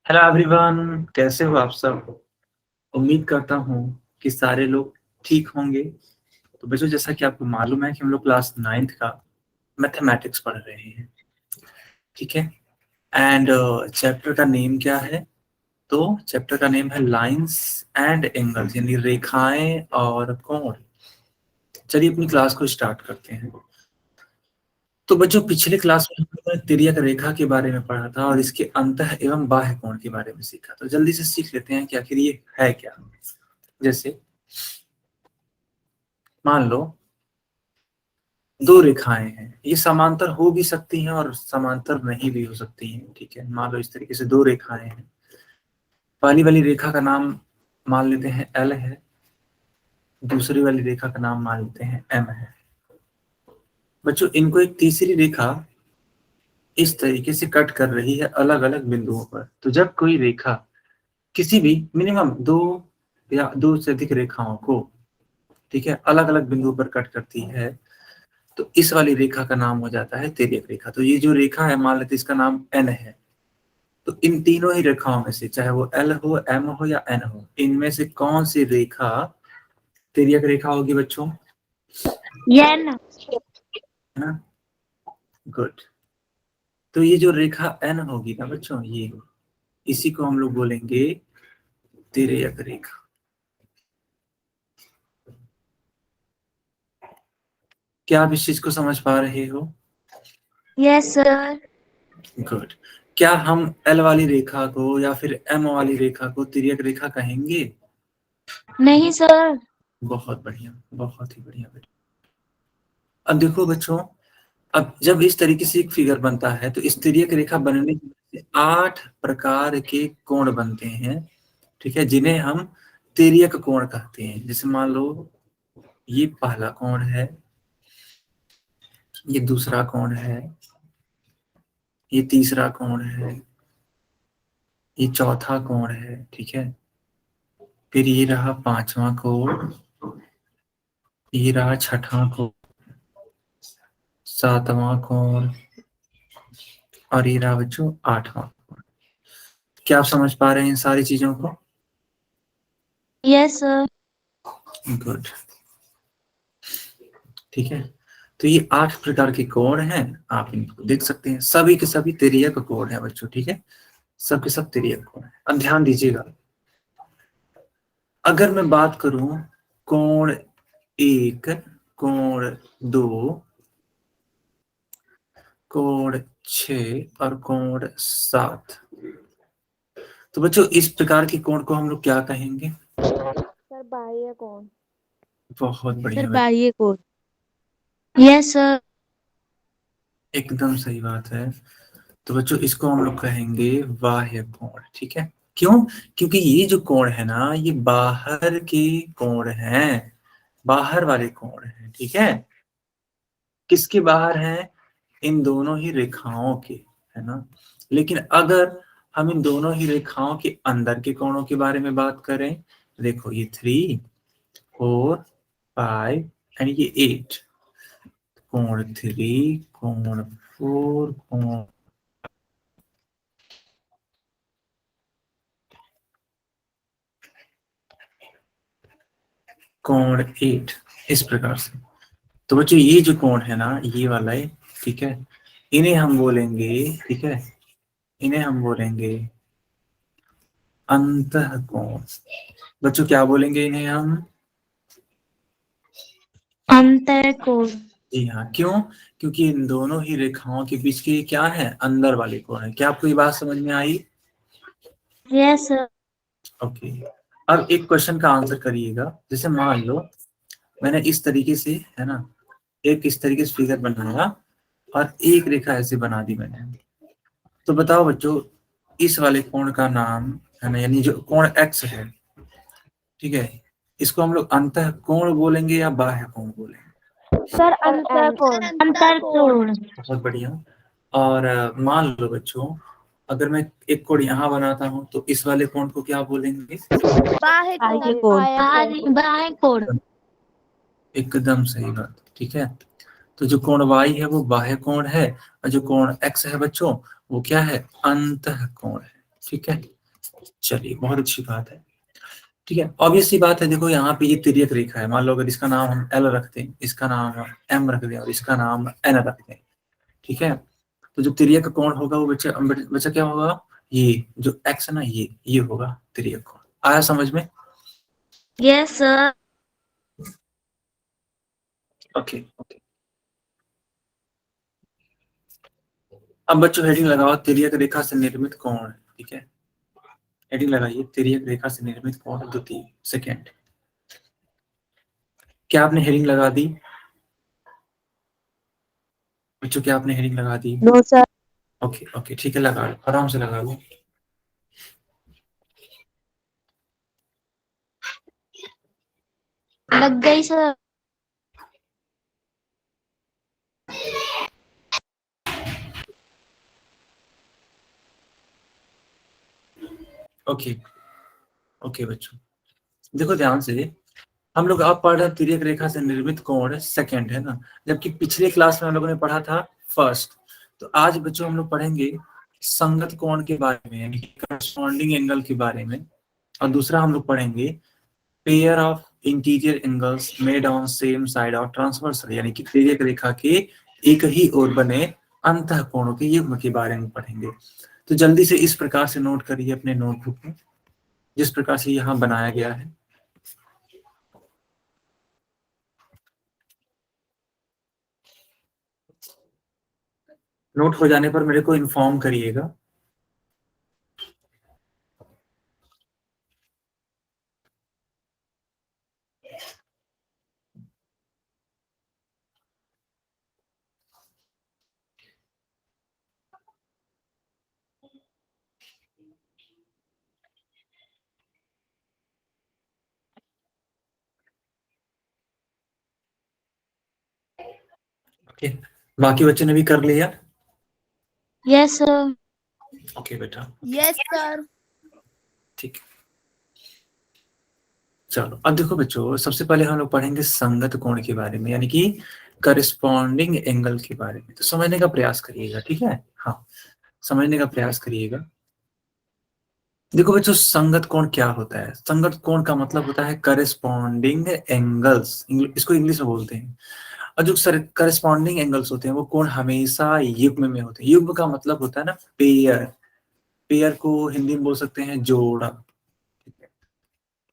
Hello everyone, कैसे हो आप सब। उम्मीद करता हूँ कि सारे लोग ठीक होंगे। तो बच्चों, जैसा कि आपको मालूम है कि हम लोग क्लास 9th का मैथमेटिक्स पढ़ रहे हैं, ठीक है। एंड चैप्टर का नेम क्या है? तो चैप्टर का नेम है लाइंस एंड एंगल्स, यानी रेखाएं और कोण। चलिए अपनी क्लास को स्टार्ट करते हैं। तो बच्चों, पिछले क्लास में हम लोगों ने तिर्यक रेखा के बारे में पढ़ा था और इसके अंतः एवं बाह्य कोण के बारे में सीखा। तो जल्दी से सीख लेते हैं कि आखिर ये है क्या। जैसे मान लो दो रेखाएं हैं, ये समांतर हो भी सकती हैं और समांतर नहीं भी हो सकती हैं, ठीक है। मान लो इस तरीके से दो रेखाएं हैं। पहली वाली रेखा का नाम मान लेते हैं एल है, दूसरी वाली रेखा का नाम मान लेते हैं एम है। बच्चों, इनको एक तीसरी रेखा इस तरीके से कट कर रही है अलग अलग बिंदुओं पर। तो जब कोई रेखा किसी भी मिनिमम दो या दो से अधिक रेखाओं को, ठीक है, अलग अलग बिंदुओं पर कट करती है, तो इस वाली रेखा का नाम हो जाता है तिर्यक रेखा। तो ये जो रेखा है, मान लेते हैं इसका नाम एन है। तो इन तीनों ही रेखाओं में से, चाहे वो एल हो, एम हो या एन हो, इनमें से कौन सी रेखा तिर्यक रेखा होगी बच्चों? एन। है ना, गुड। तो ये जो रेखा एन होगी ना बच्चों, ये इसी को हम लोग बोलेंगे तिर्यक रेखा। क्या आप इस चीज को समझ पा रहे हो? Yes sir. गुड। क्या हम एल वाली रेखा को या फिर एम वाली रेखा को तिर्यक रेखा कहेंगे? नहीं सर। बहुत बढ़िया, बहुत ही बढ़िया बेटा। अब देखो बच्चों, अब जब इस तरीके से एक फिगर बनता है तो इस तिर्यक रेखा बनने की वजह से 8 प्रकार के कोण बनते हैं, ठीक है, जिन्हें हम तिर्यक कोण कहते हैं। जैसे मान लो ये पहला कोण है, ये दूसरा कोण है, ये तीसरा कोण है, ये चौथा कोण है, ठीक है। फिर ये रहा पांचवा कोण, ये रहा छठवां कोण, सातवां कोण और ये रहा बच्चों आठवां कोण। क्या आप समझ पा रहे हैं इन सारी चीजों को? Yes sir. गुड, ठीक है। तो ये 8 प्रकार के कोण हैं, आप इनको देख सकते हैं। सभी के सभी तिर्यक कोण है बच्चों, ठीक है। सब के सब तिर्यक कोण है। अब ध्यान दीजिएगा, अगर मैं बात करूं कोण 1, कोण 2, कोण 6 और कोण 7, तो बच्चों इस प्रकार के कोण को हम लोग क्या कहेंगे? सर बाह्य कोण। बहुत सर बढ़िया बेटा, बाह्य कोण। Yes sir. एकदम सही बात है। तो बच्चों इसको हम लोग कहेंगे बाह्य कोण, ठीक है। क्यों? क्योंकि ये जो कोण है ना, ये बाहर के कोण हैं, बाहर वाले कोण हैं, ठीक है। किसके बाहर हैं? इन दोनों ही रेखाओं के, है ना। लेकिन अगर हम इन दोनों ही रेखाओं के अंदर के कोणों के बारे में बात करें, देखो ये 3, 4, 5 एंड ये 8, कोण 3, कोण 4, कोण 8, इस प्रकार से। तो बच्चों ये जो कोण है ना, ये वाला है, ठीक है, इन्हें हम बोलेंगे, ठीक है, इन्हें हम बोलेंगे अंतः कोण। बच्चों क्या बोलेंगे इन्हें हम? अंतर कोण। जी हाँ, क्यों? क्योंकि इन दोनों ही रेखाओं के बीच के क्या है, अंदर वाले कोण है। क्या आपको ये बात समझ में आई? Yes sir. ओके। अब एक क्वेश्चन का आंसर करिएगा। जैसे मान लो मैंने इस तरीके से, है ना, एक इस तरीके से फिगर बनाया और एक रेखा ऐसे बना दी मैंने। तो बताओ बच्चों, इस वाले कोण का नाम, है ना, यानी जो कोण एक्स है, ठीक है, इसको हम लोग अंतः कोण बोलेंगे या बाह्य कोण बोलेंगे? सर अंतर कोण। अंतर कोण। बहुत बढ़िया। और मान लो बच्चों, अगर मैं एक कोण यहाँ बनाता हूँ तो इस वाले कोण को क्या बोलेंगे? बाह्य कोण। बाह्य कोण। एकदम सही बात, ठीक है। तो जो कोण y है वो बाह्य कोण है और जो कोण x है बच्चों वो क्या है? अंतः कोण है, ठीक है। चलिए, बहुत अच्छी बात है। ठीक है, ऑब्वियस सी बात है। देखो यहाँ पे ये तिर्यक रेखा है, मान लो अगर इसका नाम हम एल रखते हैं, इसका नाम एम रख दें और इसका नाम एन रख दें, ठीक है, तो जो तिर्यक कोण होगा वो बच्चा बच्चा क्या होगा, ये जो एक्स है ना, ये होगा तिर्यक कोण। आया समझ में? Yes sir. Okay okay. अब बच्चों हेडिंग लगाओ, तिर्यक रेखा से निर्मित कोण। ठीक है, हेडिंग लगाइए, तिर्यक रेखा से निर्मित कोण द्वितीय। सेकेंड, क्या आपने हेडिंग लगा दी बच्चों? क्या आपने हेडिंग लगा दी? No sir. ओके ओके, ठीक है, लगा लो, आराम से लगा लो। लग गई सर। ओके ओके बच्चों, देखो ध्यान से, हम लोग अब पढ़ रहे हैं तिर्यक रेखा से निर्मित कोण सेकंड, है ना, जबकि पिछले क्लास में हम लोगों ने पढ़ा था फर्स्ट। तो आज बच्चों हम लोग पढ़ेंगे संगत कोण के बारे में, यानी कि करस्पॉन्डिंग एंगल के बारे में। और दूसरा हम लोग पढ़ेंगे pair of interior angles made on same side of transversal, यानी कि तिर्यक रेखा के एक ही ओर बने अंतः कोणों के युग्म के बारे में पढ़ेंगे। तो जल्दी से इस प्रकार से नोट करिए अपने नोटबुक में, जिस प्रकार से यहाँ बनाया गया है। नोट हो जाने पर मेरे को इन्फॉर्म करिएगा। ओके, बाकी बच्चे ने भी कर लिया? Yes sir. ओके बेटा, यस सर। ठीक है। चलो अब देखो बच्चों, सबसे पहले हम लोग पढ़ेंगे संगत कोण के बारे में, यानी कि करस्पॉन्डिंग एंगल के बारे में। तो समझने का प्रयास करिएगा, ठीक है? हाँ, समझने का प्रयास करिएगा। देखो बच्चों, संगत कोण क्या होता है? संगत कोण का मतलब होता है करस्पॉन्डिंग एंगल्स, इसको इंग्लिश में बोलते हैं। और जो करस्पॉन्डिंग एंगल्स होते हैं वो कोण हमेशा युग्म में होते हैं। युग्म का मतलब होता है ना पेयर, पेयर को हिंदी में बोल सकते हैं जोड़ा, ठीक है?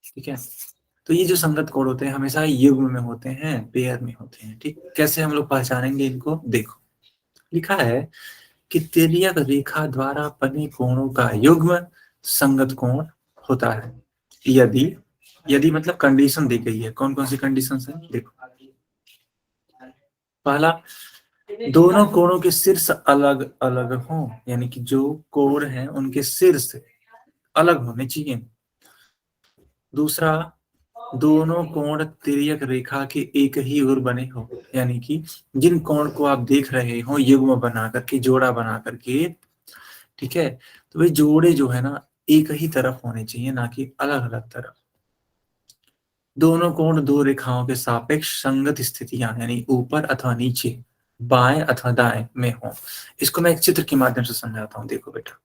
ठीक है, तो ये जो संगत कोण होते हैं हमेशा युग्म में होते हैं, पेयर में होते हैं। ठीक, कैसे हम लोग पहचानेंगे इनको? देखो, लिखा है कि तिर्यक रेखा द्वारा बने कोणों का युग्म संगत कोण होता है यदि, यदि मतलब कंडीशन दी गई है। कौन कौन सी कंडीशन है? देखो, पहला, दोनों कोणों के शीर्ष अलग अलग हों, यानी कि जो कोण हैं उनके शीर्ष अलग होने चाहिए। दूसरा, दोनों कोण तिर्यक रेखा के एक ही ओर बने हो, यानी कि जिन कोण को आप देख रहे हो युग्म बना करके, जोड़ा बना करके, ठीक है, तो वे जोड़े जो है ना एक ही तरफ होने चाहिए, ना कि अलग अलग तरफ। दोनों कोण दो रेखाओं के सापेक्ष संगत स्थितियां, यानी ऊपर अथवा नीचे, बाएं अथवा दाएं में हो। इसको मैं एक चित्र के माध्यम से समझाता हूं, देखो बेटा।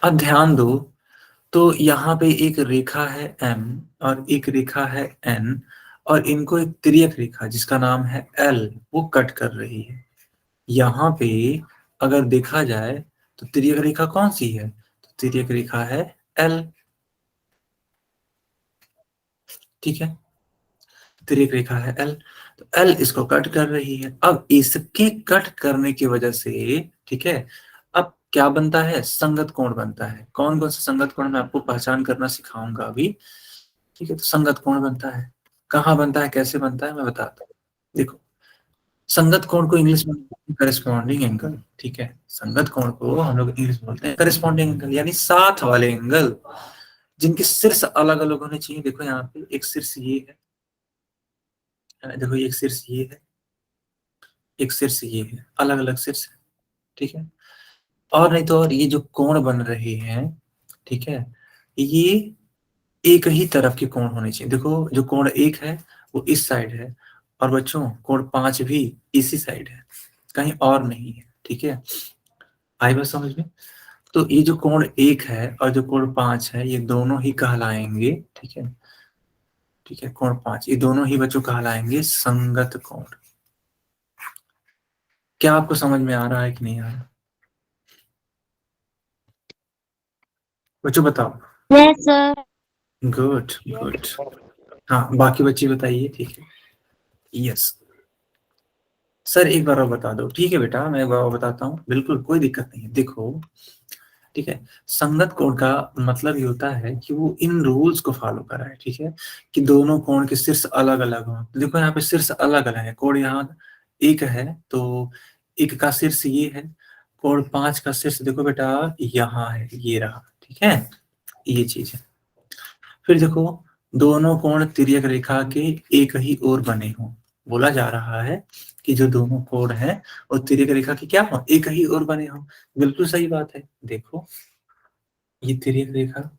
अब ध्यान दो, तो यहाँ पे एक रेखा है M और एक रेखा है N, और इनको एक तिर्यक रेखा जिसका नाम है L वो कट कर रही है। यहाँ पे अगर देखा जाए तो तिर्यक रेखा कौन सी है? तो तिर्यक रेखा है L, ठीक है, तिर्यक रेखा है L। तो L इसको कट कर रही है। अब इसके कट करने की वजह से, ठीक है, अब क्या बनता है? संगत कोण बनता है। कौन कौन सा संगत कोण मैं आपको पहचान करना सिखाऊंगा अभी, ठीक है? तो संगत कोण बनता है, कहाँ बनता है, कैसे बनता है, मैं बताता हूँ। देखो, संगत कोण को इंग्लिश में करस्पॉन्डिंग एंगल, ठीक है, संगत कोण को हम लोग इंग्लिश में बोलते हैं करस्पॉन्डिंग एंगल, यानी साथ वाले एंगल जिनके शीर्ष अलग अलग होने चाहिए। देखो यहाँ पे एक शीर्ष ये है, देखो एक शीर्ष ये है, एक शीर्ष ये है, अलग अलग शीर्ष है, ठीक है। और नहीं तो और ये जो कोण बन रहे हैं, ठीक है, ये एक ही तरफ के कोण होने चाहिए। देखो, जो कोण एक है वो इस साइड है, और बच्चों कोण 5 भी इसी साइड है, कहीं और नहीं है, ठीक है। आई बात समझ में? तो ये जो कोण 1 है और जो कोण 5 है, ये दोनों ही कहलाएंगे, ठीक है, ठीक है, कोण 5 ये दोनों ही बच्चों कहलाएंगे संगत कोण। क्या आपको समझ में आ रहा है कि नहीं आ रहा? बच्चों बताओ। Yes, sir. Good good. हाँ, बाकी बच्चे बताइए, ठीक है। यस सर, एक बार और बता दो। ठीक है बेटा, मैं एक बार और बताता हूँ, बिल्कुल कोई दिक्कत नहीं है। देखो, ठीक है, संगत कोण का मतलब ये होता है कि वो इन रूल्स को फॉलो कर रहा है, ठीक है, कि दोनों कोण के शीर्ष अलग अलग हों। तो देखो यहाँ पे शीर्ष अलग अलग है, कोण यहाँ एक है, तो एक का शीर्ष ये है, कोण 5 का शीर्ष देखो बेटा यहाँ है, ये रहा, ठीक है, ये चीज है। फिर देखो, दोनों कोण तिर्यक रेखा के एक ही ओर बने हों। बोला जा रहा है कि जो दोनों कोण हैं वो तिर्यक रेखा की क्या हो, एक ही ओर बने हों। बिल्कुल सही बात है। देखो, ये तिर्यक रेखा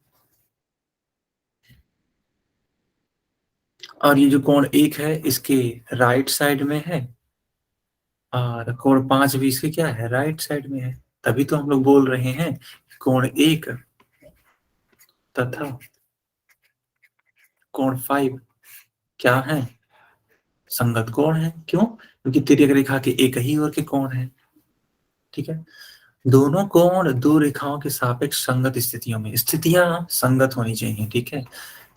और ये जो कोण 1 है इसके राइट साइड में है, और कोण 5 भी इसके क्या है, राइट साइड में है। तभी तो हम लोग बोल रहे हैं कोण 1 तथा कोण 5 क्या है, संगत कोण है। क्यों? क्योंकि तिर्यक रेखा के एक ही ओर के कोण है, ठीक है। दोनों कोण दो रेखाओं के सापेक्ष संगत स्थितियों में, स्थितियां संगत होनी चाहिए, ठीक है।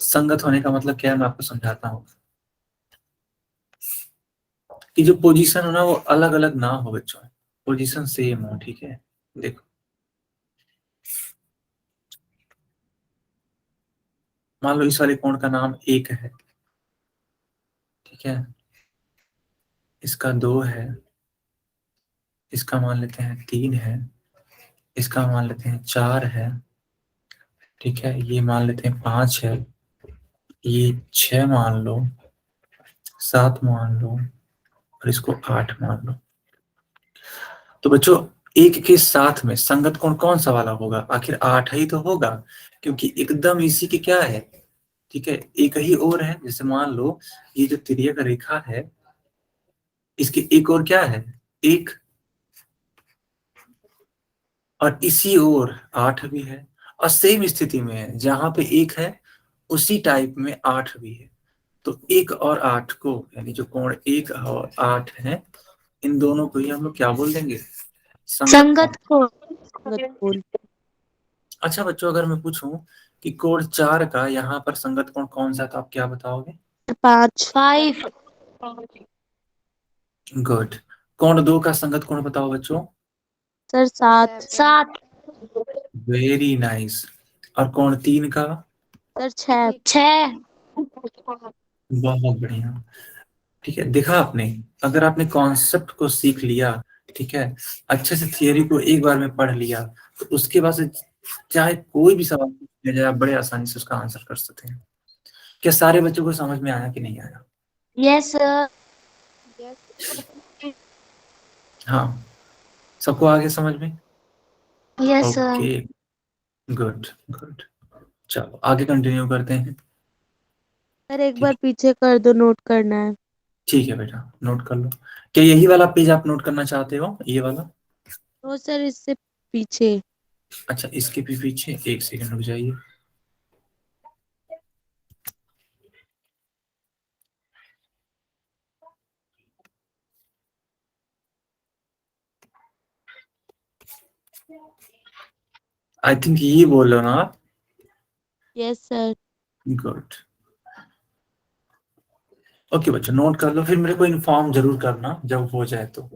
संगत होने का मतलब क्या है, मैं आपको समझाता हूँ। कि जो पोजीशन हो ना वो अलग अलग ना हो बच्चों, पोजीशन सेम हो, ठीक है। देखो, मान लो इस वाले कोण का नाम 1 है, ठीक है, इसका 2 है, इसका मान लेते हैं 3 है, इसका मान लेते हैं 4 है, ठीक है, ये मान लेते हैं 5 है, ये 6 मान लो, 7 मान लो, और इसको 8 मान लो। तो बच्चों, एक के साथ में संगत कोण कौन सा वाला होगा? आखिर 8 ही तो होगा, क्योंकि एकदम इसी के क्या है, ठीक है, एक ही ओर है। जैसे मान लो ये जो तिर्यक रेखा है इसके एक और क्या है, एक, और इसी ओर 8 भी है। और सेम स्थिति में है, जहां पे एक है उसी टाइप में 8 भी है। तो 1 और 8 को, यानी जो कोण 1 और 8 है, इन दोनों को ही हम लोग क्या बोल देंगे, संगत कोण। संगत को संगत कोण। अच्छा बच्चों, अगर मैं पूछूं कि कोण 4 का यहाँ पर संगत कोण कौन सा, तो आप क्या बताओगे? 5। 5 गुड। कोण 2 का संगत कोण बताओ बच्चों? सर 7। 7 very nice. और कोण 3 का? सर 6। 6 बहुत बढ़िया। ठीक है, देखा आपने, अगर आपने कॉन्सेप्ट को सीख लिया, ठीक है, अच्छे से थियरी को एक बार में पढ़ लिया, तो उसके बाद से चाहे कोई भी सवाल पूछ लिया जाए, आप बड़े आसानी से उसका आंसर कर सकते हैं। क्या सारे बच्चों को समझ में आया कि नहीं आया? Yes, sir. हाँ, सबको आगे समझ में? Yes, sir. Okay, good good. चलो आगे कंटिन्यू करते हैं। सर एक ठीक बार है, पीछे कर दो, नोट करना है। ठीक है बेटा, नोट कर लो। क्या यही वाला पेज आप नोट करना चाहते हो, ये वाला? तो सर इससे पीछे। अच्छा, इसके भी पीछे, एक सेकंड रुक जाइए। आई थिंक ये बोल रहे हो ना आप? Yes sir. गुड। ओके बच्चों, नोट कर लो, फिर मेरे को इन्फॉर्म जरूर करना जब हो जाए तो।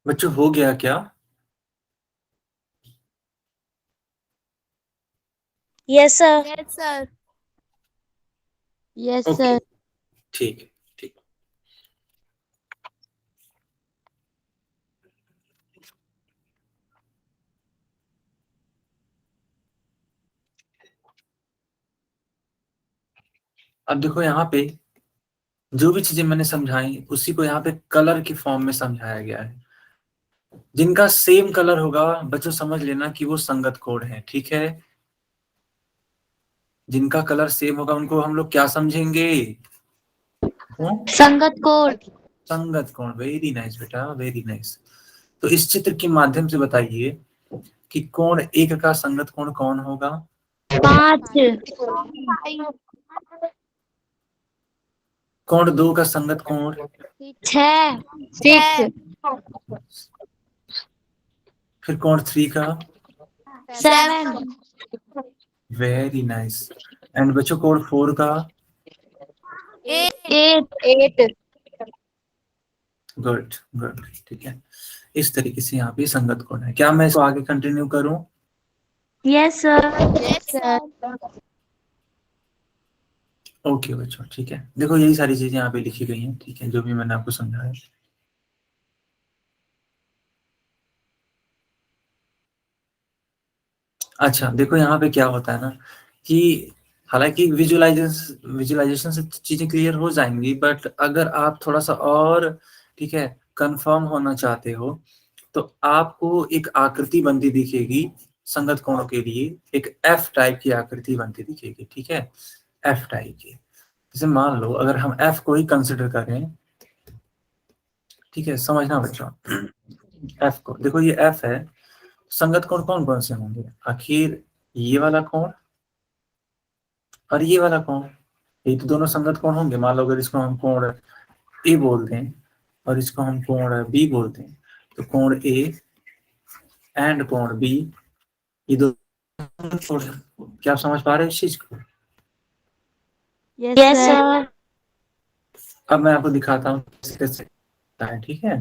बच्चों, हो गया क्या? Yes, sir. Yes, sir. Yes, okay, sir. ठीक है, ठीक। अब देखो यहाँ पे जो भी चीजें मैंने समझाई उसी को यहाँ पे कलर की फॉर्म में समझाया गया है। जिनका सेम कलर होगा बच्चों समझ लेना कि वो संगत कोड है, ठीक है। जिनका कलर सेम होगा उनको हम लोग क्या समझेंगे? संगत कोड। संगत कोण। वेरी नाइस बेटा, वेरी नाइस। तो इस चित्र के माध्यम से बताइए कि कोण 1 का संगत कोण कौन होगा? 5। कोण 2 का संगत कोण? 6। 6। फिर कोण 3 का? 7। Very nice. एंड बच्चों कोण 4 का? 8। गुड गुड, ठीक है। इस तरीके से यहाँ पे संगत कोण है। क्या मैं इसको आगे कंटिन्यू करूं? Yes, sir. Yes, sir. Okay बच्चों, ठीक है। देखो यही सारी चीजें यहाँ पे लिखी गई हैं, ठीक है, जो भी मैंने आपको समझाया। अच्छा देखो यहाँ पे क्या होता है ना कि हालांकि विजुअलाइजेशन से चीजें क्लियर हो जाएंगी, बट अगर आप थोड़ा सा और, ठीक है, कंफर्म होना चाहते हो तो आपको एक आकृति बनती दिखेगी संगत कोणों के लिए। एक एफ टाइप की आकृति बनती दिखेगी, ठीक है, एफ टाइप की। जैसे मान लो अगर हम एफ को ही कंसिडर करें, ठीक है, समझना बच्चों। एफ को देखो, ये एफ है। संगत कोण कौन कौन से होंगे? आखिर ये वाला कोण और ये वाला कोण, ये तो दोनों संगत कोण होंगे। मान लो अगर इसको हम कोण ए बोल दें और इसको हम कोण बी बोल दें, तो कोण ए एंड कोण बी, ये दो कोण। क्या आप समझ पा रहे हैं इस चीज को? Yes, Yes, sir. sir. अब मैं आपको दिखाता हूँ कैसे कैसे होता है, ठीक है।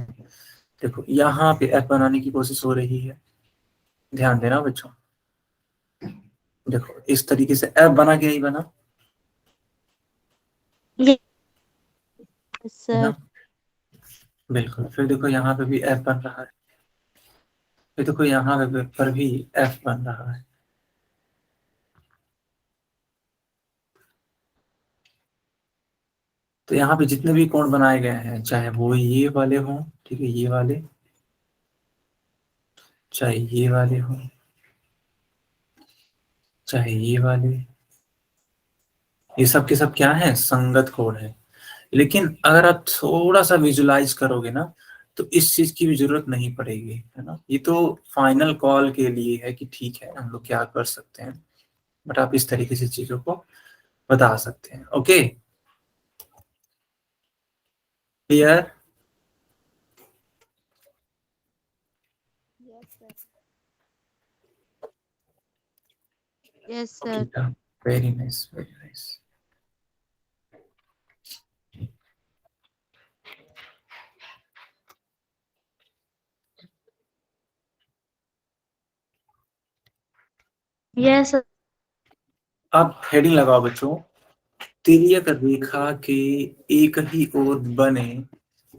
देखो यहाँ पे एफ बनाने की कोशिश हो रही है, ध्यान देना बच्चों। देखो इस तरीके से एफ बना के नहीं बना Yes, Yes, ना, sir. बिल्कुल। फिर देखो यहाँ पे भी एफ बन रहा है, फिर देखो यहाँ पे पर भी एफ बन रहा है। तो यहाँ पे जितने भी कोण बनाए गए हैं, चाहे वो ये वाले हों, ठीक है, ये वाले, चाहे ये वाले हों, चाहे ये वाले, ये सब के सब क्या है? संगत कोण है। लेकिन अगर आप थोड़ा सा विजुलाइज करोगे ना तो इस चीज की भी जरूरत नहीं पड़ेगी, है ना। ये तो फाइनल कॉल के लिए है कि ठीक है हम लोग क्या कर सकते हैं, बट आप इस तरीके से चीजों को बता सकते हैं। Okay, clear? Yes, sir. Yes, sir. Very nice, very nice. yes, sir. अब हेडिंग लगाओ बच्चों। तिर्यक रेखा के एक ही ओर बने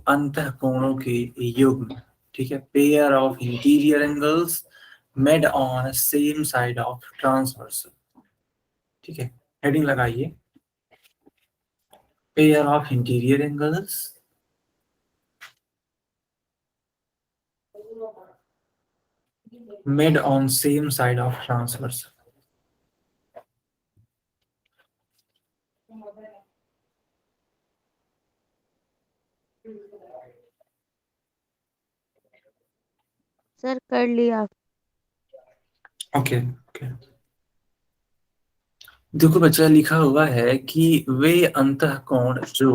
अंतःकोणों के युग्म, ठीक है, pair of interior angles made on same side of transversal, ठीक है। हेडिंग लगाइए, pair of interior angles made on same side of transversal. Sir, कर लिया. ओके ओके, देखो बच्चा लिखा हुआ है कि वे अंतःकोण जो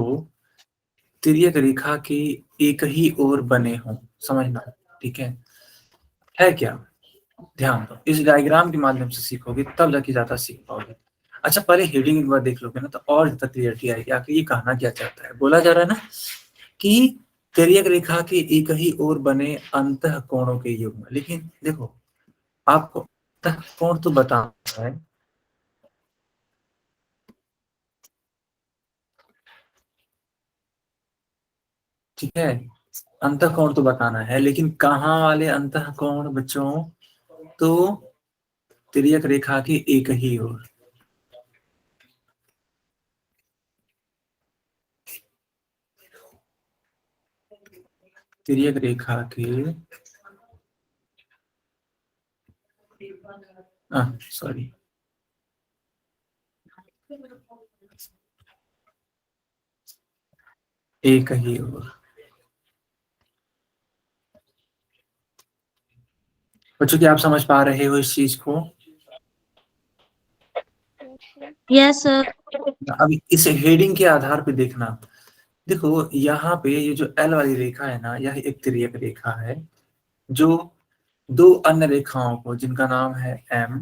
तिर्यक रेखा के एक ही ओर बने हों, समझना, ठीक है क्या? ध्यान दो, इस डायग्राम के माध्यम से सीखोगे तब जाके ज्यादा सीख पाओगे। अच्छा पहले हेडिंग एक बार देख लोगे ना तो और ज्यादा क्लियरिटी आएगी आखिर ये कहना क्या चाहता है। बोला जा रहा है ना कि तिर्यक रेखा के एक ही ओर बने अंतःकोणों के युग्म। लेकिन देखो आपको अंतःकोण तो बताना है, ठीक है, अंतःकोण तो बताना है, लेकिन कहाँ वाले अंतःकोण बच्चों? तो तिर्यक रेखा की एक ही ओर। तिर्यक रेखा के सॉरी, एक ही ओर। बच्चों क्या आप समझ पा रहे हो इस चीज को? Yes sir. अब इस हेडिंग के आधार पे देखना, देखो यहाँ पे ये जो एल वाली रेखा है ना, यह एक तिर्यक रेखा है जो दो अन्य रेखाओं को, जिनका नाम है एम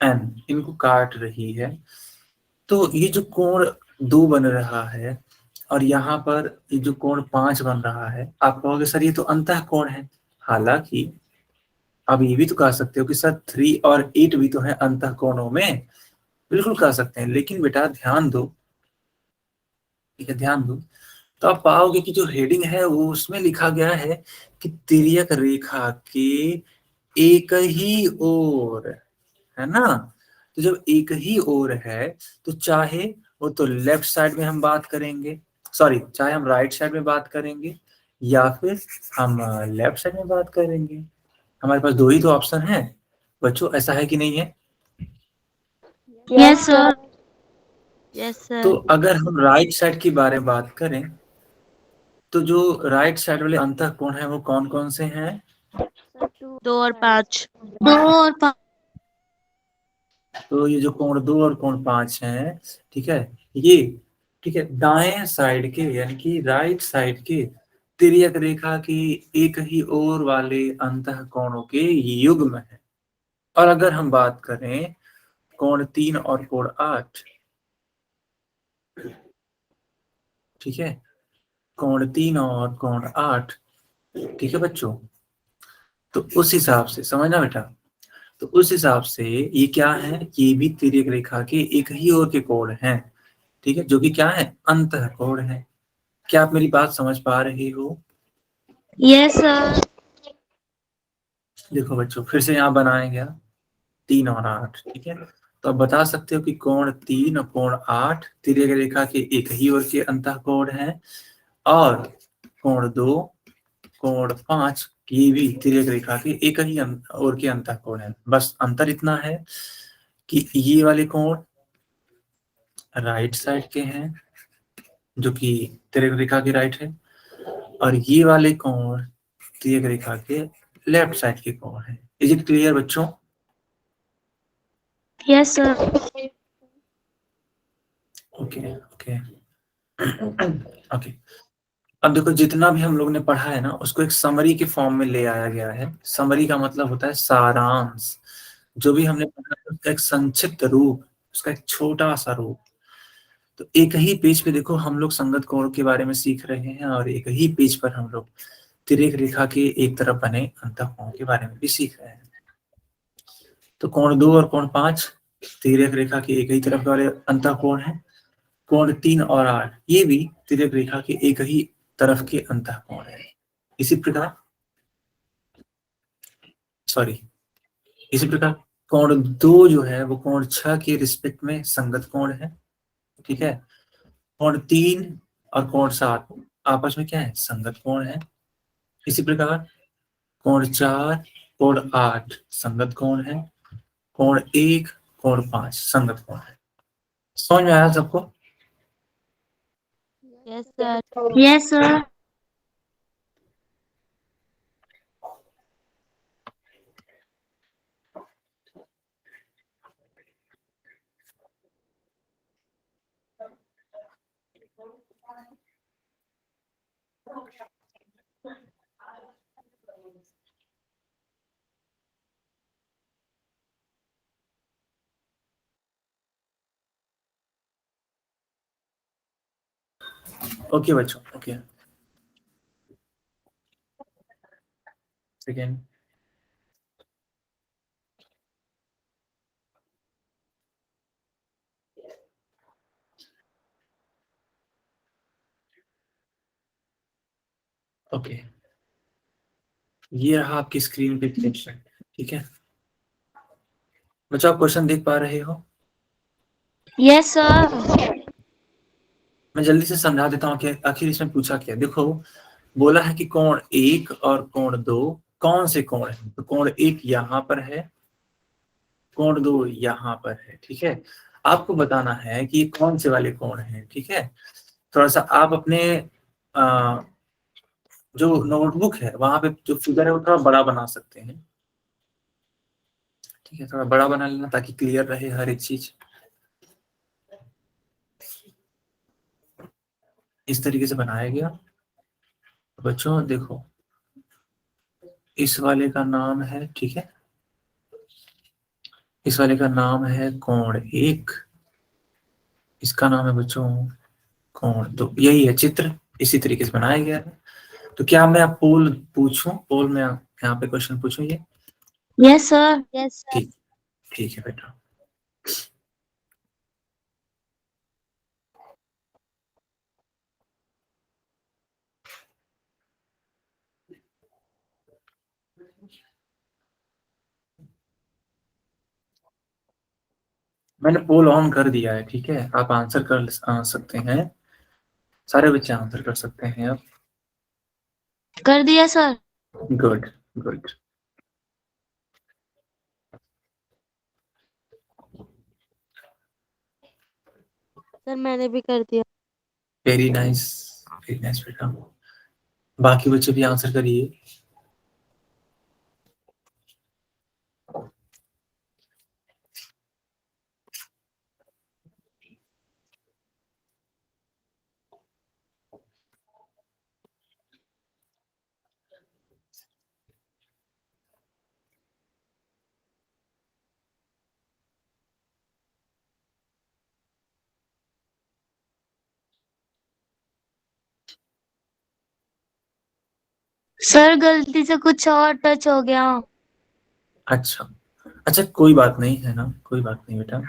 एन, इनको काट रही है। तो ये जो कोण 2 बन रहा है और यहाँ पर ये जो कोण 5 बन रहा है, आप कहोगे सर ये तो अंतःकोण है। हालांकि आप ये भी तो कह सकते हो कि सर 3 और 8 भी तो है अंतःकोणों में, बिल्कुल कह सकते हैं, लेकिन बेटा ध्यान दो, ठीक है ध्यान दो, तो आप पाओगे कि जो हेडिंग है वो उसमें लिखा गया है कि तिर्यक रेखा के एक ही ओर, है ना? तो जब एक ही ओर है तो चाहे वो तो लेफ्ट साइड में हम बात करेंगे, सॉरी चाहे हम राइट साइड में बात करेंगे या फिर हम लेफ्ट साइड में बात करेंगे, हमारे पास दो ही तो ऑप्शन है बच्चों, ऐसा है कि नहीं है? Yes sir. यस तो सर। अगर हम राइट साइड की बारे में बात करें तो जो राइट साइड वाले अंतःकोण है वो कौन कौन से हैं? 2 और 5। 2 और 5। तो ये जो कोण 2 और कोण 5 हैं, ठीक है, ये ठीक है दाएं साइड के यानी कि राइट साइड के तिर्यक रेखा की एक ही ओर वाले अंतःकोणों के युग्म है। और अगर हम बात करें कोण 3 और कोण 8, ठीक है, कोण 3 और कोण 8, ठीक है बच्चों, तो उस हिसाब से समझना बेटा, तो उस हिसाब से ये क्या है, ये भी तिर्यक रेखा के एक ही ओर के कोण हैं, ठीक है, जो कि क्या है, अंतःकोण है। क्या आप मेरी बात समझ पा रहे हो? Yes sir. देखो बच्चों फिर से यहाँ बनाया गया 3 और 8, ठीक है, तो आप बता सकते हो कि कोण 3 और कोण 8 तिर्यक रेखा के एक ही ओर के अंतःकोण हैं, और कोण 2 कोण 5 ये भी तिर्यक रेखा के एक ही ओर के अंतःकोण है। बस अंतर इतना है कि ये वाले कोण राइट साइड के हैं, जो कि तिर्यक रेखा के राइट है, और ये वाले कोण तिर्यक रेखा के लेफ्ट साइड के कोण है। इज इट क्लियर बच्चों? Yes sir. Okay okay okay. अब देखो जितना भी हम लोग ने पढ़ा है ना उसको एक समरी के फॉर्म में ले आया गया है। समरी का मतलब होता है सारांश। जो भी हमने पढ़ा है उसका एक संक्षिप्त रूप, उसका एक छोटा सा रूप। तो एक ही पेज पे देखो हम लोग संगत कोण के बारे में सीख रहे हैं, और एक ही पेज पर हम लोग तिर्यक रेखा के एक तरफ बने अंतःकोण के बारे में भी सीख रहे हैं। तो कोण 2 और कोण 5 तिर्यक रेखा के एक ही तरफ वाले अंतःकोण है। कोण 3 और 8 ये भी तिर्यक रेखा के एक ही तरफ के अंतःकोण है। इसी प्रकार सॉरी इसी प्रकार कोण 2 जो है वो कोण 6 के रिस्पेक्ट में संगत कोण है, ठीक है। कोण 3 और कोण 7 आपस में क्या है, संगत कोण है। इसी प्रकार कोण 4 कोण 8 संगत कोण है। कोण 1 कोण 5 संगत कोण है। समझ में आया सबको? Yes sir. Yes sir. Okay बच्चों, ओके सेकेंड। ओके, ये रहा आपकी स्क्रीन पे क्वेश्चन, ठीक है बच्चों, आप क्वेश्चन देख पा रहे हो? Yes sir. मैं जल्दी से समझा देता हूँ कि आखिर इसमें पूछा क्या। देखो, बोला है कि कोण 1 और कोण 2 कौन से कोण है, तो कोण 1 यहाँ पर है, कोण 2 यहाँ पर है, ठीक है। आपको बताना है कि ये कौन से वाले कोण हैं, ठीक है। थोड़ा सा आप अपने जो नोटबुक है वहां पे जो फिगर है वो थोड़ा बड़ा बना सकते हैं, ठीक है, थोड़ा बड़ा बना लेना ताकि क्लियर रहे हर एक चीज। इस तरीके से बनाया गया। बच्चों देखो, इस वाले का नाम है, ठीक है, इस वाले का नाम है कोण 1, इसका नाम है बच्चों कोण 2। यही है चित्र, इसी तरीके से बनाया गया है। तो क्या मैं आप पोल पूछूं, पोल में यहाँ पे क्वेश्चन पूछूं ये? Yes sir. Yes sir. ठीक, ठीक है बेटा। मैंने पोल ऑन कर दिया है, ठीक है, आप आंसर कर सकते हैं, सारे बच्चे आंसर कर सकते हैं अब। कर दिया सर। Good, good. सर मैंने भी कर दिया। वेरी नाइस, वेरी नाइस बेटा। बाकी बच्चे भी आंसर करिए। सर गलती से कुछ और टच हो गया। अच्छा, अच्छा कोई बात नहीं है ना, कोई बात नहीं बेटा।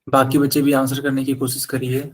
बाकी बच्चे भी आंसर करने की कोशिश करिए।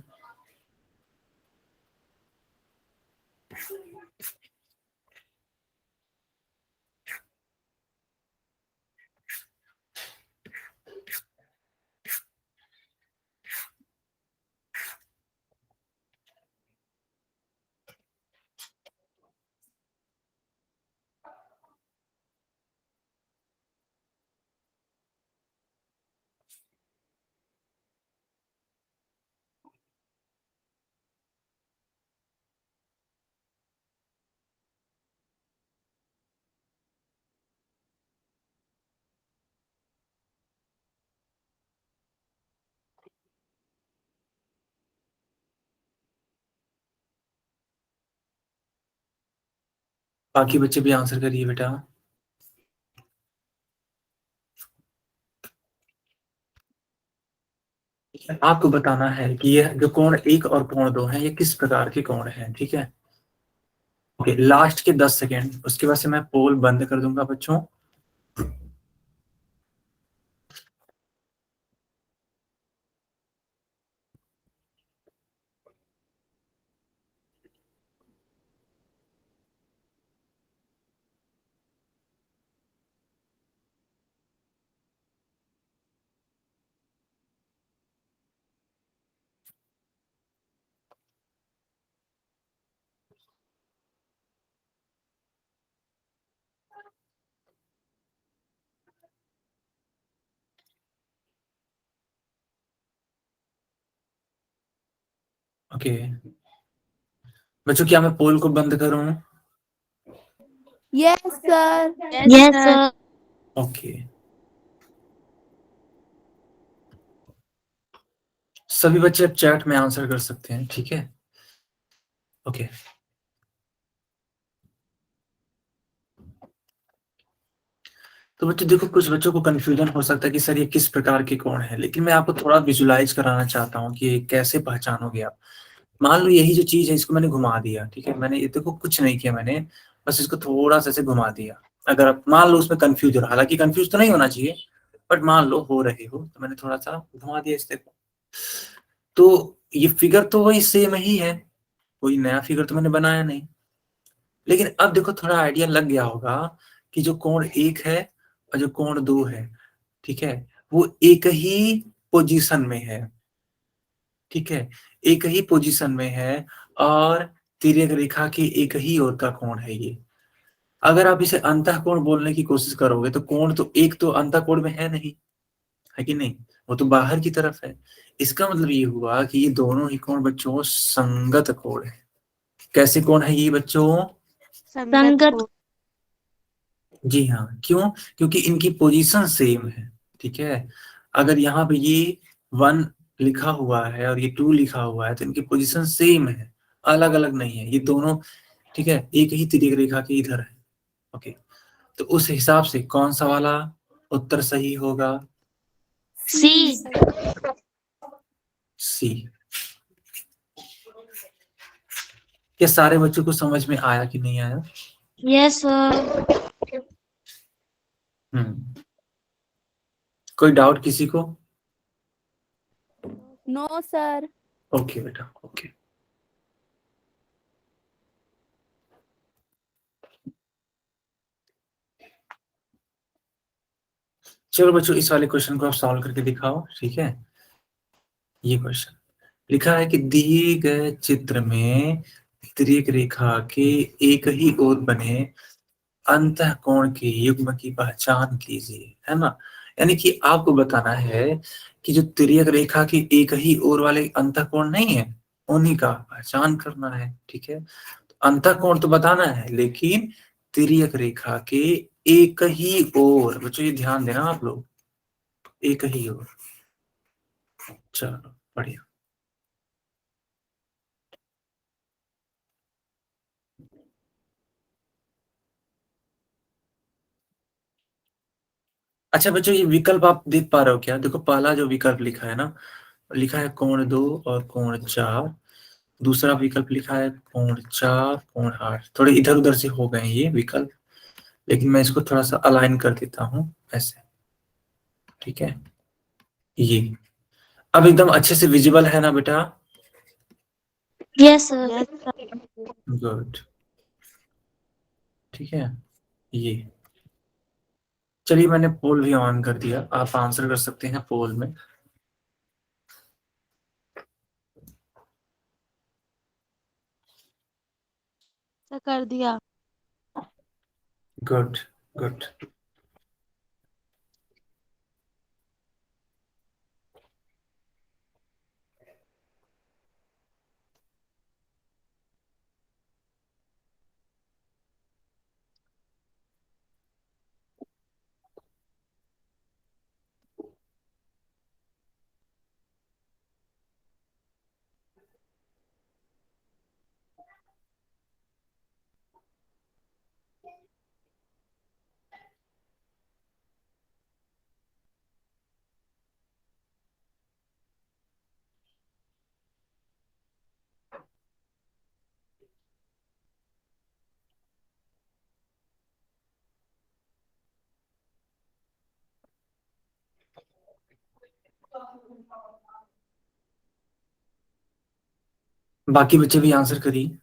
बाकी बच्चे भी आंसर करिए बेटा। आपको बताना है कि ये जो कोण 1 और कोण 2 है ये किस प्रकार के कोण हैं, ठीक है। ओके, लास्ट के 10 सेकेंड, उसके बाद से मैं पोल बंद कर दूंगा बच्चों। ओके बच्चों, क्या मैं पोल को बंद करूं? Yes sir. Yes sir. Okay, सभी बच्चे अब चैट में आंसर कर सकते हैं, ठीक है। ओके, तो बच्चों देखो, कुछ बच्चों को कंफ्यूजन हो सकता है कि सर ये किस प्रकार के कोण है, लेकिन मैं आपको थोड़ा विजुलाइज कराना चाहता हूँ कि ये कैसे पहचानोगे आप। मान लो यही जो चीज है इसको मैंने घुमा दिया, ठीक है, मैंने ये देखो कुछ नहीं किया, मैंने बस इसको थोड़ा सा ऐसे घुमा दिया। अगर आप मान लो उसमें कंफ्यूज हो रहा, हालांकि कंफ्यूज तो नहीं होना चाहिए, बट मान लो हो रहे हो, तो मैंने थोड़ा सा घुमा दिया इस देखो, तो ये फिगर तो वही सेम ही है, कोई नया फिगर तो मैंने बनाया नहीं। लेकिन अब देखो थोड़ा आइडिया लग गया होगा कि जो कोण 1 है और जो कोण 2 है, ठीक है, वो एक ही पोजीशन में है, ठीक है, एक ही पोजीशन में है, और तिर्यक रेखा के एक ही ओर का कोण है ये। अगर आप इसे अंतःकोण बोलने की कोशिश करोगे तो कोण तो एक तो अंतःकोण में है नहीं, है कि नहीं, वो तो बाहर की तरफ है। इसका मतलब ये हुआ कि ये दोनों ही कोण बच्चों संगत कोण है। कैसे कोण है ये बच्चों? संगत संगत। को। जी हाँ, क्यों? क्योंकि इनकी पोजीशन सेम है, ठीक है। अगर यहाँ पे ये 1 लिखा हुआ है और ये 2 लिखा हुआ है तो इनकी पोजीशन सेम है, अलग अलग नहीं है ये दोनों, ठीक है, एक ही तिर्यक रेखा के इधर है। ओके, तो उस हिसाब से कौन सा वाला उत्तर सही होगा? सी। सी। क्या सारे बच्चों को समझ में आया कि नहीं आया? Yes sir. हम्म, कोई डाउट किसी को? No sir. ओके बेटा, ओके। चलो बच्चों, इस वाले क्वेश्चन को आप सॉल्व करके दिखाओ, ठीक है। ये क्वेश्चन लिखा है कि दिए गए चित्र में तिर्यक रेखा के एक ही ओर बने अंतःकोण के युग्म की पहचान कीजिए, है ना। यानी कि आपको बताना है कि जो तिर्यक रेखा के एक ही ओर वाले अंतःकोण नहीं है, उन्हीं का पहचान करना है, ठीक है। तो अंतःकोण तो बताना है, लेकिन तिर्यक रेखा के एक ही ओर, बच्चों ये ध्यान देना आप लोग, एक ही ओर। चलो बढ़िया। अच्छा बच्चों, ये विकल्प आप देख पा रहे हो क्या? देखो पहला जो विकल्प लिखा है ना, लिखा है कोण 2 और कोण 4। दूसरा विकल्प लिखा है कोण 4 कोण 8। थोड़े इधर उधर से हो गए ये विकल्प, लेकिन मैं इसको थोड़ा सा अलाइन कर देता हूँ ऐसे, ठीक है। ये अब एकदम अच्छे से विजिबल है ना बेटा? Yes sir. Yes sir. Good, ठीक है। ये चलिए, मैंने पोल भी ऑन कर दिया, आप आंसर कर सकते हैं पोल में। सर कर दिया। Good, good. बाकी बच्चे भी आंसर करिए।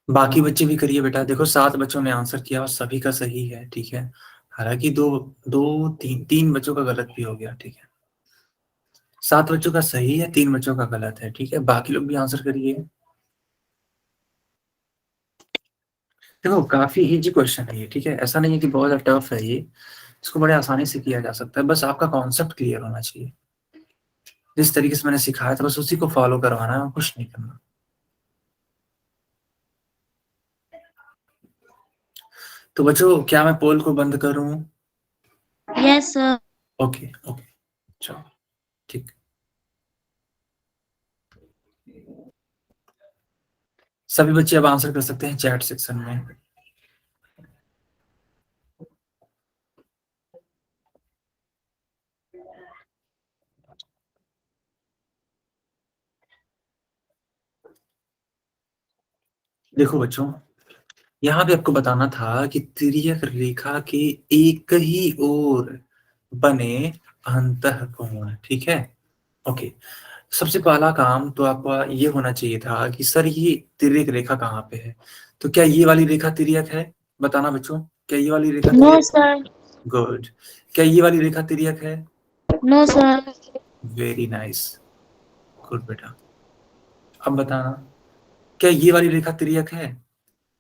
बाकी बच्चे भी करिए बेटा। देखो 7 बच्चों ने आंसर किया और सभी का सही है, ठीक है। हालांकि दो दो तीन तीन बच्चों का गलत भी हो गया, ठीक है। 7 बच्चों का सही है, 3 बच्चों का गलत है, ठीक है। बाकी लोग भी आंसर करिए। देखो काफी इजी क्वेश्चन है ये, ठीक है। ऐसा नहीं है कि बहुत ज्यादा टफ है ये, इसको बड़े आसानी से किया जा सकता है। बस आपका कॉन्सेप्ट क्लियर होना चाहिए। जिस तरीके से मैंने सिखाया था बस उसी को फॉलो करवाना है और कुछ नहीं करना। तो बच्चों क्या मैं पोल को बंद करूं? Yes, sir. ओके ओके, चलो ठीक। सभी बच्चे अब आंसर कर सकते हैं चैट सेक्शन में। देखो बच्चों, यहाँ पे आपको बताना था कि तिर्यक रेखा के एक ही ओर बने अंतःकोण, ठीक है। ओके, सबसे पहला काम तो आपका ये होना चाहिए था कि सर ये तिर्यक रेखा कहाँ पे है। तो क्या ये वाली रेखा तिर्यक है? बताना बच्चों, क्या ये वाली रेखा No, तिर्यक? sir. गुड। क्या ये वाली रेखा तिर्यक है? No, sir. Very nice, good बेटा। अब बताना, क्या ये वाली रेखा तिर्यक है?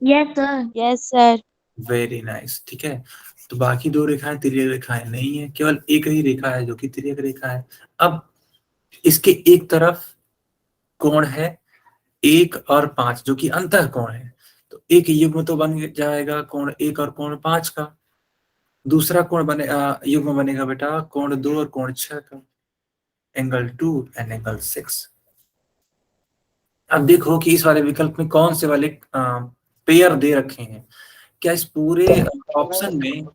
Yes, sir. Yes sir. Very nice, ठीक है। तो बाकी 2 रेखाएं तिर्यक रेखाएं नहीं है, केवल एक ही रेखा है जो कि तिर्यक रेखा है। अब इसके एक तरफ कोण है 1 और 5 जो कि अंतः कोण है। तो एक युग्म तो बन जाएगा कोण 1 और कोण 5 का। दूसरा कोण बने युग्म बनेगा बेटा कोण 2 और कोण 6 का, एंगल 2 एंड एंगल 6। अब देखो कि इस वाले विकल्प में कौन से वाले पेयर दे रखे हैं। क्या इस पूरे ऑप्शन में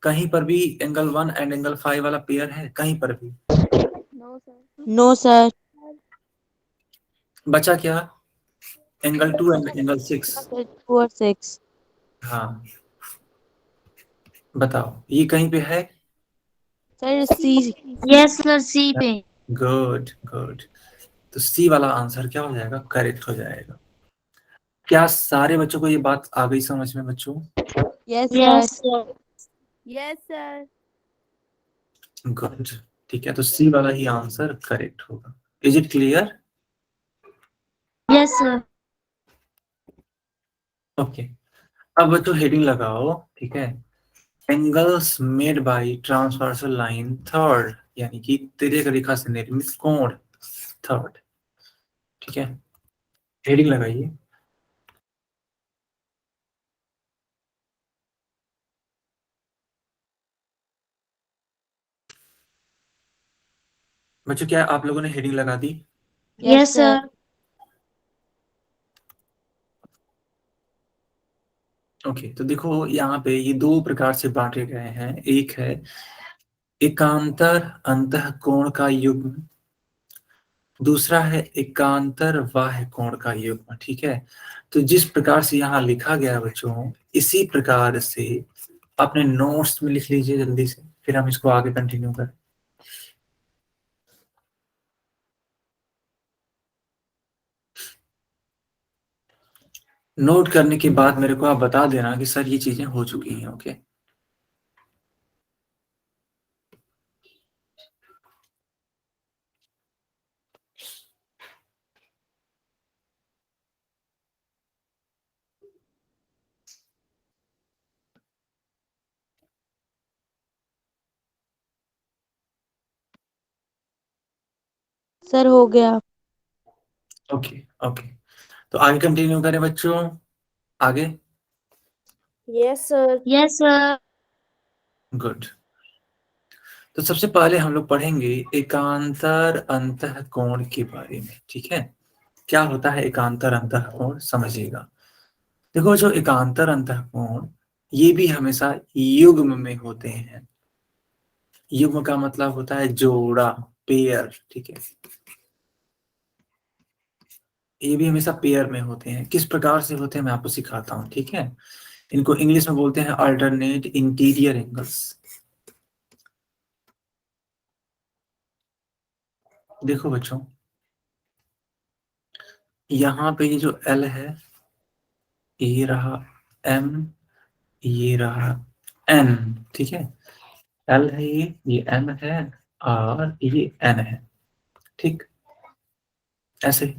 कहीं पर भी एंगल 1 एंड एंगल 5 वाला पेयर है? कहीं पर भी? No sir. बचा क्या? Angle 2 and angle 6। 2 और 6। हाँ, बताओ ये कहीं पे है? सर सी। Yes, sir. C पे. Good good. तो सी वाला आंसर क्या हो जाएगा? करेक्ट हो जाएगा। क्या सारे बच्चों को ये बात आ गई समझ में बच्चों? Yes sir. Yes, sir. Yes sir. Good, ठीक है। तो सी वाला ही आंसर करेक्ट होगा। Is it clear? Yes, sir. Okay, अब बच्चों हेडिंग लगाओ, ठीक है। Angles made by transversal line third, यानी कि तिर्यक रेखा से निर्मित कोण थर्ड, ठीक है। हेडिंग लगाइए। बच्चों क्या आप लोगों ने हेडिंग लगा दी? Yes, sir. ओके, तो देखो यहाँ पे ये 2 प्रकार से बांटे गए हैं। एक है एकांतर अंतःकोण का युग्म, दूसरा है एकांतर बाह्य कोण का युग्म, ठीक है। तो जिस प्रकार से यहाँ लिखा गया है बच्चों, इसी प्रकार से अपने नोट्स में लिख लीजिए जल्दी से, फिर हम इसको आगे कंटिन्यू करें। नोट करने के बाद मेरे को आप बता देना कि सर ये चीजें हो चुकी हैं। ओके, सर हो गया। Okay okay. तो आगे कंटिन्यू करें बच्चों, आगे। Yes sir. Yes, sir. Good. तो सबसे पहले हम लोग पढ़ेंगे एकांतर अंतःकोण के बारे में, ठीक है। क्या होता है एकांतर अंतःकोण, समझिएगा। देखो जो एकांतर अंतःकोण ये भी हमेशा युग्म में होते हैं। युग्म का मतलब होता है जोड़ा, पेयर, ठीक है। ये भी हमेशा पेयर में होते हैं। किस प्रकार से होते हैं मैं आपको सिखाता हूँ, ठीक है। इनको इंग्लिश में बोलते हैं अल्टरनेट इंटीरियर एंगल्स। देखो बच्चों, यहाँ पे ये जो एल है ये रहा M, ये रहा N, ठीक है। L है ये M है और ये N है, ठीक। ऐसे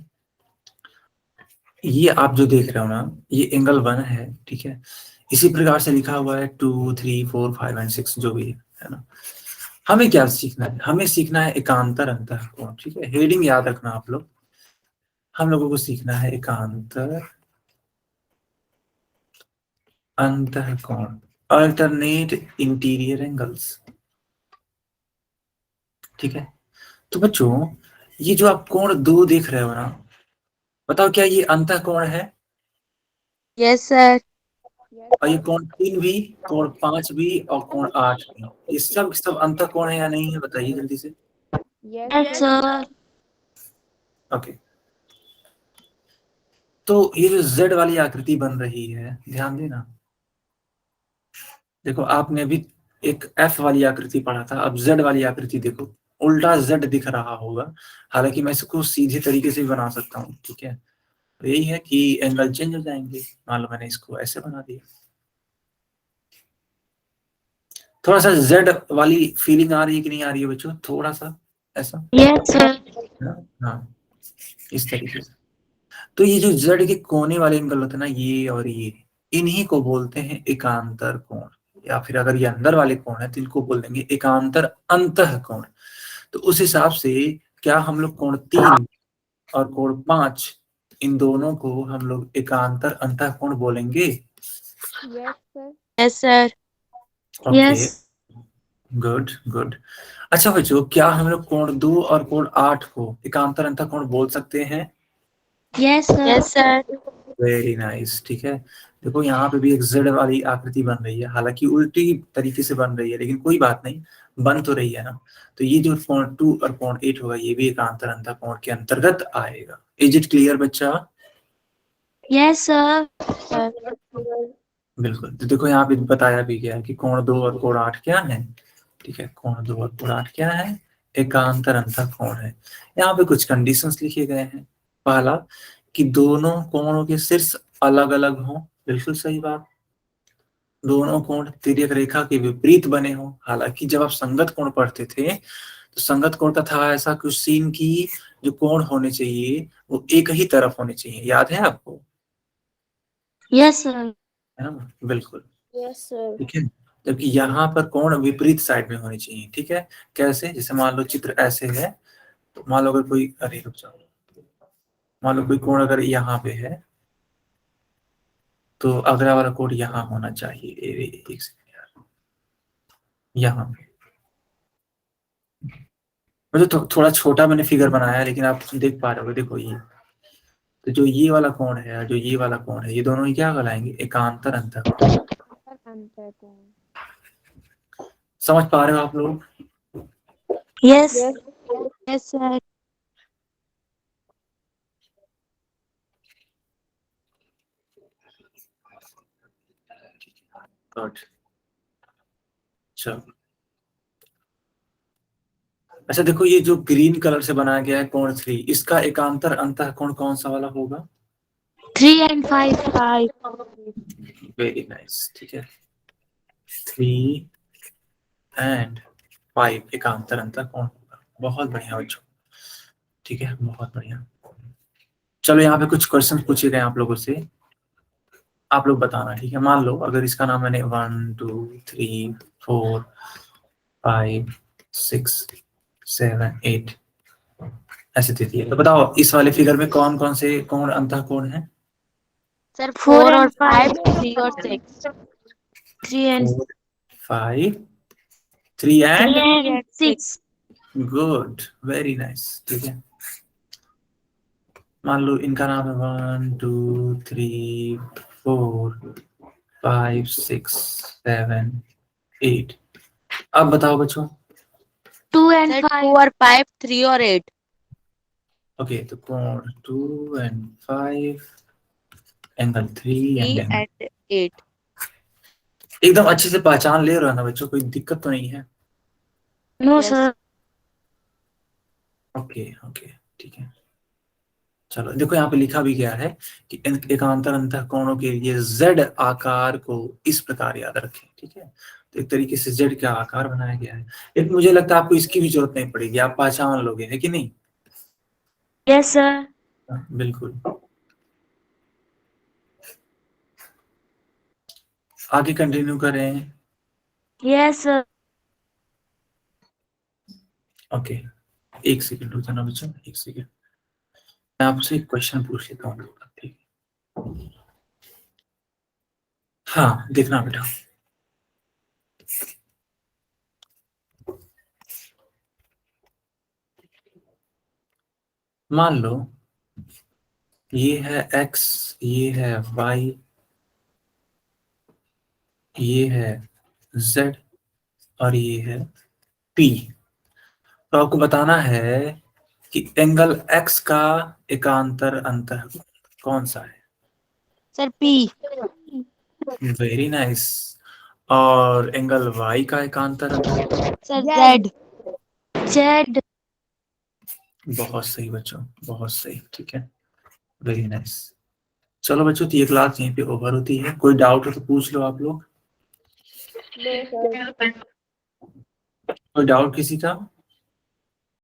ये आप जो देख रहे हो ना, ये एंगल 1 है, ठीक है। इसी प्रकार से लिखा हुआ है 2, 3, 4, 5 एंड 6 जो भी है ना। हमें क्या सीखना है? हमें सीखना है एकांतर अंतःकोण, ठीक है। हेडिंग याद रखना आप लोग। हम लोगों को सीखना है एकांतर अंतःकोण, अल्टरनेट इंटीरियर एंगल्स, ठीक है। तो बच्चों, ये जो आप कोण 2 देख रहे हो ना, बताओ क्या ये अंतःकोण है? Yes sir. और ये कोण 3 भी, कोण 5 भी और कोण 8 भी, ये सब अंतःकोण है या नहीं है? बताइए जल्दी से। Yes, sir. ओके, तो ये जो Z वाली आकृति बन रही है, ध्यान देना। देखो आपने अभी एक F वाली आकृति पढ़ा था, अब Z वाली आकृति देखो, उल्टा Z दिख रहा होगा। हालांकि मैं इसको सीधे तरीके से भी बना सकता हूँ, ठीक है। तो यही है कि एंगल चेंज हो जाएंगे। मान लो मैंने इसको ऐसे बना दिया, थोड़ा सा Z वाली फीलिंग आ रही है कि नहीं आ रही है बच्चों? थोड़ा सा ऐसा, Yes, sir. हाँ, इस तरीके से। तो ये जो Z के कोने वाले एंगल होते हैं ना, ये और ये, इन्हीं को बोलते हैं एकांतर कोण। या फिर अगर ये अंदर वाले कोण है तो इनको बोल देंगे एकांतर अंतःकोण। तो उस हिसाब से क्या हम लोग कोण 3 और कोण 5, इन दोनों को हम लोग एकांतर अंतःकोण बोलेंगे? Yes sir. Okay, Yes. Good good. अच्छा बच्चों, क्या हम लोग कोण 2 और कोण 8 को एकांतर अंतःकोण बोल सकते हैं? Yes, sir. Yes sir. Very nice, ठीक है। देखो यहाँ पे भी एक Z वाली आकृति बन रही है, हालांकि उल्टी तरीके से बन रही है, लेकिन कोई बात नहीं, बन तो रही है ना। तो ये जो कोण 2 और कोण 8 होगा, ये भी एकांतर अंतःकोण के अंतर्गत आएगा। इज इट क्लियर बच्चा? Yes, sir. बिल्कुल। तो देखो यहाँ पे बताया भी गया है कि कोण 2 और कोण 8 क्या है, ठीक है। कोण 2 और कोण 8 क्या है? एकांतर अंतःकोण है। यहाँ पे कुछ कंडीशंस लिखे गए हैं। पहला, कि दोनों कोणों के शीर्ष अलग अलग हों, बिल्कुल सही बात। दोनों कोण तिर्यक रेखा के विपरीत बने हों। हालांकि जब आप संगत कोण पढ़ते थे, तो संगत कोण का था ऐसा कुछ सीन की जो कोण होने चाहिए वो एक ही तरफ होने चाहिए, याद है आपको? Yes, sir. है ना, बिल्कुल, यस सर। ठीक है। जबकि यहाँ पर कोण विपरीत साइड में होनी चाहिए, ठीक है। कैसे? जैसे मान लो चित्र ऐसे है, तो मान लो अगर कोई, अरे रुक जाओ, मान लो कोई कोण अगर यहाँ पे है, तो अगला वाला कोण यहाँ होना चाहिए। एक सेकंड यार, यहाँ पे मुझे तो थोड़ा छोटा मैंने फिगर बनाया है, लेकिन आप देख पा रहे हो। देखो ये, तो जो ये वाला कोण है और जो ये वाला कोण है, ये दोनों ही क्या कहलाएंगे? एकांतर अंतःकोण। समझ पा रहे हो आप लोग? Yes. Yes sir. गुड, चलो। अच्छा देखो, ये जो ग्रीन कलर से बनाया गया है कोण 3, इसका एकांतर अंतःकोण कौन सा वाला होगा? 3 and 5. 5। वेरी नाइस, ठीक है। 3 एंड 5 एकांतर अंतःकोण होगा। बहुत बढ़िया बच्चों, ठीक है, बहुत बढ़िया। चलो यहाँ पे कुछ क्वेश्चन पूछे गए आप लोगों से, आप लोग बताना, ठीक है। मान लो अगर इसका नाम मैंने 1, 2, 3, 4, 5, 6, 7, 8 ऐसे दे दिए, तो बताओ इस वाले फिगर में कौन कौन से कोण अंतःकोण है? सर 4 4 और and 5. 5, 3 और 6। 3 and 4, 5, 3 3 and and 6. Good, very nice, ठीक है। मान लो इनका नाम है 1, 2, 3, 4, 5, 6, 7, 8। अब बताओ बच्चों। 2 and सर 5. 2 और 5, 3 और 8। ओके, तो कोण 2 and 5, angle 3 3 and angle, and 8। एकदम अच्छे से पहचान ले रहे हो ना बच्चों? कोई दिक्कत तो नहीं है? No, Yes. sir. Okay okay, ठीक है, चलो देखो यहाँ पे लिखा भी गया है कि एकांतर अंतःकोणों के लिए z आकार को इस प्रकार याद रखें, ठीक है। तो एक तरीके से z का आकार बनाया गया है। एक मुझे लगता है आपको इसकी भी जरूरत नहीं पड़ेगी, आप पहचान लोगे, है कि नहीं? Yes, sir. बिल्कुल। आगे कंटिन्यू करें। Yes, sir. ओके, एक सेकंड रुक जाना बच्चों, एक सेकंड। मैं आपसे एक क्वेश्चन पूछ लेता हूँ, ठीक है? हाँ, देखना बेटा। मान लो ये है x, ये है y, ये है z और ये है p। तो आपको बताना है कि एंगल x का एकांतर अंतः कौन सा है? Sir P। Very nice. और एंगल y का एकांतर अंतः? Sir Z। Z. बहुत सही बच्चों, बहुत सही, ठीक है, वेरी नाइस। चलो बच्चों, तो ये क्लास यहीं पे ओवर होती है। कोई डाउट हो तो पूछ लो आप लोग। कोई डाउट किसी का?